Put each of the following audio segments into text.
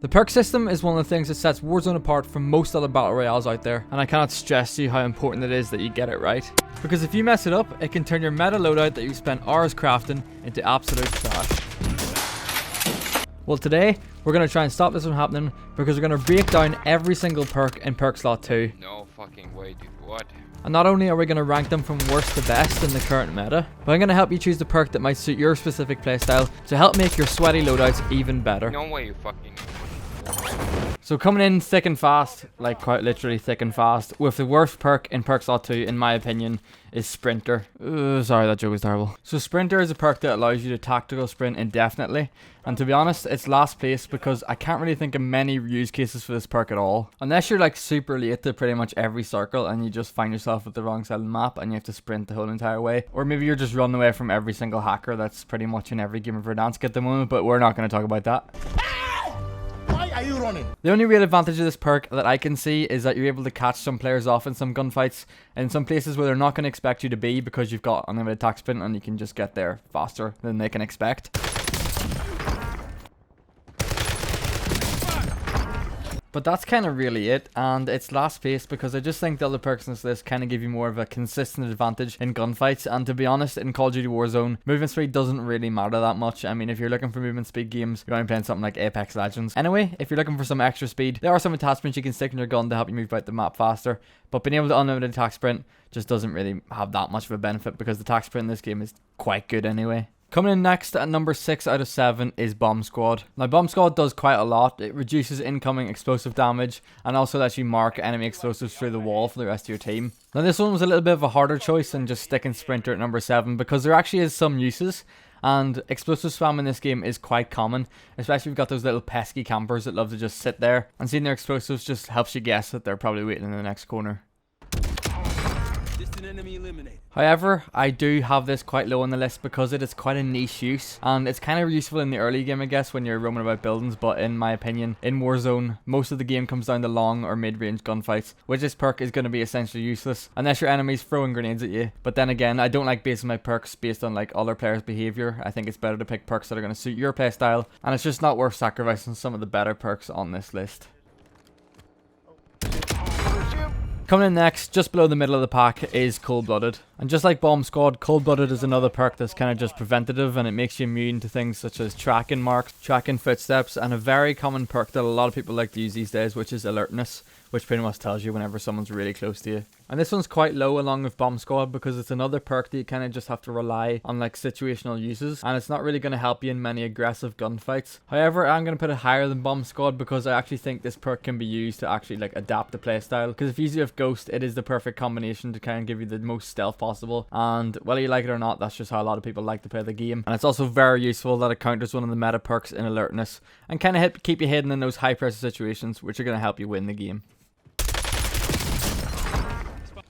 The perk system is one of the things that sets Warzone apart from most other battle royales out there, and I cannot stress to you how important it is that you get it right. Because if you mess it up, it can turn your meta loadout that you've spent hours crafting into absolute trash. Well, today, we're going to try and stop this from happening because we're going to break down every single perk in Perk Slot 2. No fucking way, dude. What? And not only are we going to rank them from worst to best in the current meta, but I'm going to help you choose the perk that might suit your specific playstyle to help make your sweaty loadouts even better. No way you fucking... So coming in thick and fast, like quite literally thick and fast, with the worst perk in Perk Slot 2, in my opinion, is Sprinter. Sorry, that joke was terrible. So Sprinter is a perk that allows you to tactical sprint indefinitely. And to be honest, it's last place because I can't really think of many use cases for this perk at all. Unless you're like super late to pretty much every circle and you just find yourself at the wrong side of the map and you have to sprint the whole entire way. Or maybe you're just running away from every single hacker that's pretty much in every game of Verdansk at the moment, but we're not going to talk about that. Why are you running? The only real advantage of this perk that I can see is that you're able to catch some players off in some gunfights in some places where they're not going to expect you to be because you've got unlimited attack sprint and you can just get there faster than they can expect. But that's kind of really it, and it's last place because I just think the other perks in this list kind of give you more of a consistent advantage in gunfights. And to be honest, in Call of Duty Warzone, movement speed doesn't really matter that much. I mean, if you're looking for movement speed games, you're only playing something like Apex Legends. Anyway, if you're looking for some extra speed, there are some attachments you can stick in your gun to help you move about the map faster. But being able to unlimited attack sprint just doesn't really have that much of a benefit because the attack sprint in this game is quite good anyway. Coming in next at number 6 out of 7 is Bomb Squad. Now Bomb Squad does quite a lot. It reduces incoming explosive damage and also lets you mark enemy explosives through the wall for the rest of your team. Now this one was a little bit of a harder choice than just sticking Sprinter at number 7 because there actually is some uses. And explosive spam in this game is quite common, especially if you've got those little pesky campers that love to just sit there. And seeing their explosives just helps you guess that they're probably waiting in the next corner. Enemy eliminated. However, I do have this quite low on the list because it is quite a niche use and it's kind of useful in the early game, I guess, when you're roaming about buildings, but in my opinion, in Warzone, most of the game comes down to long or mid-range gunfights, which this perk is going to be essentially useless unless your enemy's throwing grenades at you. But then again, I don't like basing my perks based on like other players' behavior. I think it's better to pick perks that are going to suit your playstyle, and it's just not worth sacrificing some of the better perks on this list. Coming in next, just below the middle of the pack, is Cold Blooded. And just like Bomb Squad, Cold Blooded is another perk that's kind of just preventative and it makes you immune to things such as tracking marks, tracking footsteps, and a very common perk that a lot of people like to use these days, which is Alertness, which pretty much tells you whenever someone's really close to you. And this one's quite low along with Bomb Squad because it's another perk that you kind of just have to rely on like situational uses, and it's not really going to help you in many aggressive gunfights. However, I'm going to put it higher than Bomb Squad because I actually think this perk can be used to actually like adapt the playstyle, because if you use it with Ghost, it is the perfect combination to kind of give you the most stealth possible, and whether you like it or not, that's just how a lot of people like to play the game. And it's also very useful that it counters one of the meta perks in Alertness and kind of keep you hidden in those high pressure situations, which are going to help you win the game.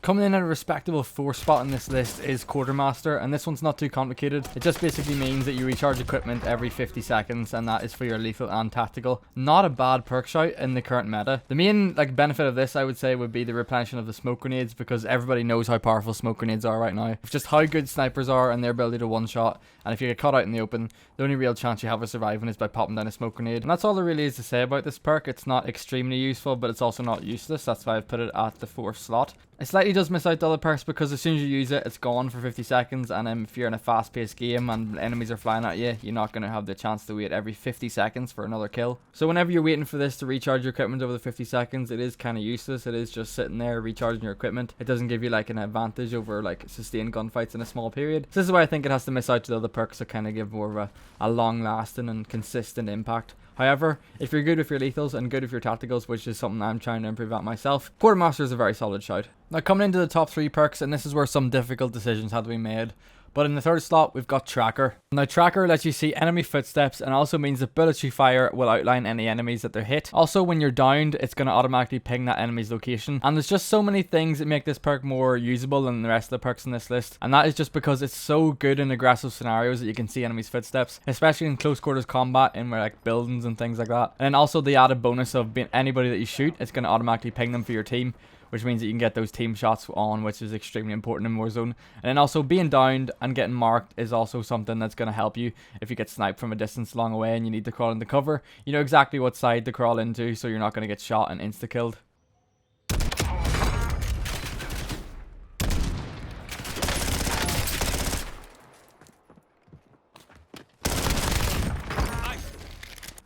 Coming in at a respectable 4th spot in this list is Quartermaster, and this one's not too complicated. It just basically means that you recharge equipment every 50 seconds, and that is for your lethal and tactical. Not a bad perk shout in the current meta. The main benefit of this, I would say, would be the replenishing of the smoke grenades, because everybody knows how powerful smoke grenades are right now. It's just how good snipers are and their ability to one-shot, and if you get caught out in the open, the only real chance you have of surviving is by popping down a smoke grenade. And that's all there really is to say about this perk. It's not extremely useful, but it's also not useless. That's why I've put it at the 4th slot. It slightly does miss out the other perks because as soon as you use it, it's gone for 50 seconds, and if you're in a fast-paced game and enemies are flying at you, you're not going to have the chance to wait every 50 seconds for another kill. So whenever you're waiting for this to recharge your equipment over the 50 seconds, it is kind of useless. It is just sitting there recharging your equipment. It doesn't give you like an advantage over like sustained gunfights in a small period. So this is why I think it has to miss out to the other perks that kind of give more of a long-lasting and consistent impact. However, if you're good with your lethals and good with your tacticals, which is something I'm trying to improve at myself, Quartermaster is a very solid shout. Now coming into the top 3 perks, and this is where some difficult decisions had to be made. But in the 3rd slot, we've got Tracker. Now Tracker lets you see enemy footsteps and also means that bullets you fire will outline any enemies that they're hit. Also, when you're downed, it's going to automatically ping that enemy's location. And there's just so many things that make this perk more usable than the rest of the perks in this list. And that is just because it's so good in aggressive scenarios that you can see enemies footsteps, especially in close quarters combat in like buildings and things like that. And then also the added bonus of being anybody that you shoot, it's going to automatically ping them for your team, which means that you can get those team shots on, which is extremely important in Warzone. And then also being downed and getting marked is also something that's going to help you if you get sniped from a distance long away and you need to crawl into cover. You know exactly what side to crawl into, so you're not going to get shot and insta-killed.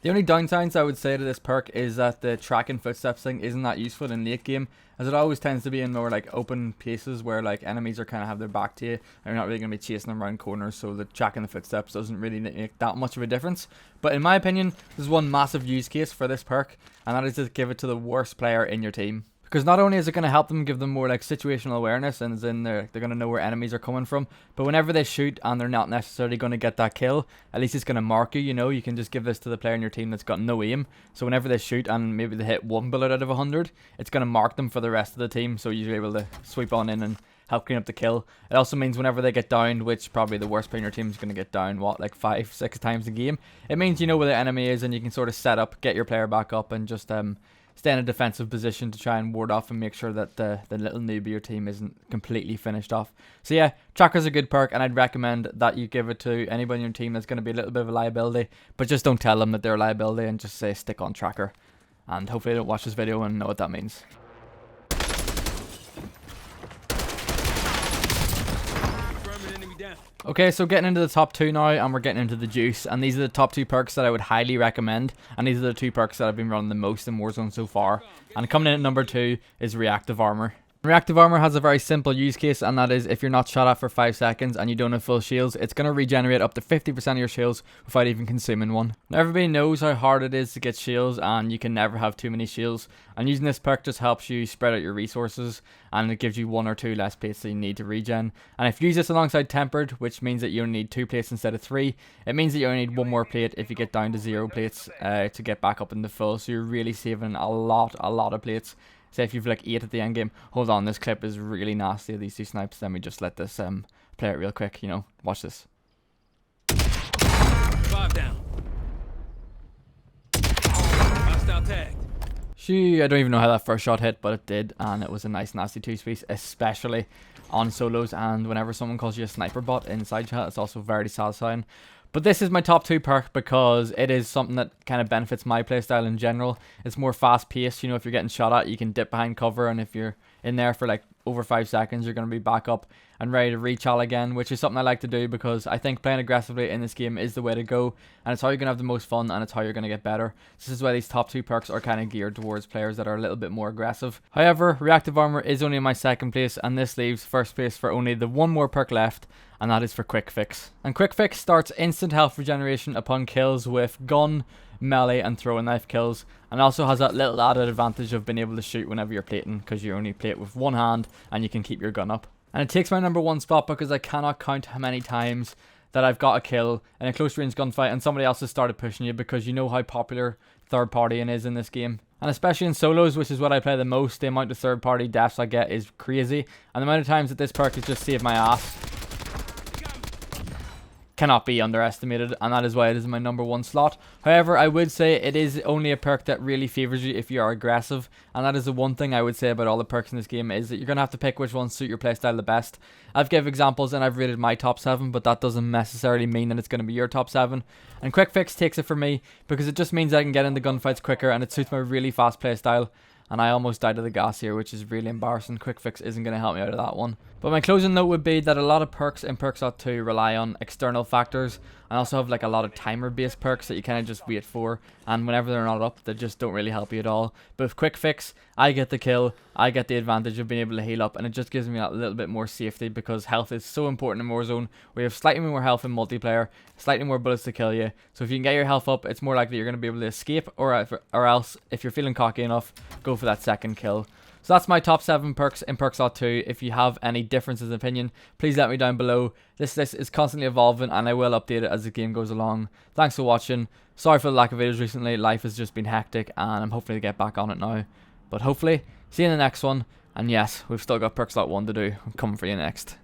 The only downsides I would say to this perk is that the tracking footsteps thing isn't that useful in late game, as it always tends to be in more like open places where like enemies are kind of have their back to you and you're not really going to be chasing them around corners, so the tracking the footsteps doesn't really make that much of a difference. But in my opinion, there's one massive use case for this perk, and that is to give it to the worst player in your team. Because not only is it going to help them give them more like situational awareness, and in they're going to know where enemies are coming from, but whenever they shoot and they're not necessarily going to get that kill, at least it's going to mark you, you know. You can just give this to the player in your team that's got no aim, so whenever they shoot and maybe they hit 1 bullet out of 100, it's going to mark them for the rest of the team, so you're able to sweep on in and help clean up the kill. It also means whenever they get downed, which probably the worst player in your team is going to get down, what, like 5-6 times a game, it means you know where the enemy is and you can sort of set up, get your player back up, and just stay in a defensive position to try and ward off and make sure that the little noob of your team isn't completely finished off. So yeah, Tracker's a good perk, and I'd recommend that you give it to anybody in your team that's going to be a little bit of a liability, but just don't tell them that they're a liability, and just say stick on Tracker. And hopefully they don't watch this video and know what that means. Okay, so getting into the top 2 now, and we're getting into the juice, and these are the top 2 perks that I would highly recommend, and these are the 2 perks that I've been running the most in Warzone so far. And coming in at number 2 is Reactive Armor. Reactive Armor has a very simple use case, and that is if you're not shot at for 5 seconds and you don't have full shields, it's going to regenerate up to 50% of your shields without even consuming one. Now, everybody knows how hard it is to get shields, and you can never have too many shields, and using this perk just helps you spread out your resources, and it gives you 1 or 2 less plates that you need to regen. And if you use this alongside Tempered, which means that you only need 2 plates instead of 3, it means that you only need 1 more plate if you get down to 0 plates to get back up into full, so you're really saving a lot of plates. Say if you've like 8 at the end game. Hold on, this clip is really nasty of these 2 snipes. Let me just let this play it real quick, you know. Watch this. 5 down. Hostile tagged. Shoo, I don't even know how that first shot hit, but it did, and it was a nice nasty 2-piece, especially on solos, and whenever someone calls you a sniper bot inside chat, it's also very satisfying. But this is my top 2 perk because it is something that kind of benefits my playstyle in general. It's more fast paced, you know. If you're getting shot at, you can dip behind cover, and if you're in there for like over 5 seconds, you're going to be back up and ready to rechal again, which is something I like to do because I think playing aggressively in this game is the way to go, and it's how you're going to have the most fun, and it's how you're going to get better. This is why these top 2 perks are kind of geared towards players that are a little bit more aggressive. However, Reactive Armor is only in my 2nd place, and this leaves 1st place for only the 1 more perk left, and that is for Quick Fix. And Quick Fix starts instant health regeneration upon kills with gun, melee and throwing knife kills, and also has that little added advantage of being able to shoot whenever you're plating, because you only plate with 1 hand and you can keep your gun up. And it takes my number 1 spot because I cannot count how many times that I've got a kill in a close range gunfight and somebody else has started pushing you, because you know how popular third partying is in this game. And especially in solos, which is what I play the most, the amount of third party deaths I get is crazy, and the amount of times that this perk has just saved my ass cannot be underestimated, and that is why it is in my number 1 slot. However, I would say it is only a perk that really favors you if you are aggressive, and that is the one thing I would say about all the perks in this game, is that you're going to have to pick which ones suit your playstyle the best. I've given examples and I've rated my top 7, but that doesn't necessarily mean that it's going to be your top 7. And Quick Fix takes it for me because it just means I can get into gunfights quicker, and it suits my really fast playstyle. And I almost died of the gas here, which is really embarrassing. Quick Fix isn't going to help me out of that one. But my closing note would be that a lot of perks in Perk 2 rely on external factors, and also have like a lot of timer based perks that you kind of just wait for, and whenever they're not up, they just don't really help you at all. But with Quick Fix, I get the kill, I get the advantage of being able to heal up, and it just gives me a little bit more safety, because health is so important in Warzone, where you have slightly more health in multiplayer, slightly more bullets to kill you. So if you can get your health up, it's more likely you're going to be able to escape, or else, if you're feeling cocky enough, go for that 2nd kill. So that's my top 7 perks in Perk 2. If you have any differences in opinion, please let me down below. This list is constantly evolving, and I will update it as the game goes along. Thanks for watching. Sorry for the lack of videos recently. Life has just been hectic, and I'm hoping to get back on it now. But hopefully, see you in the next one. And yes, we've still got Perk 1 to do. I'm coming for you next.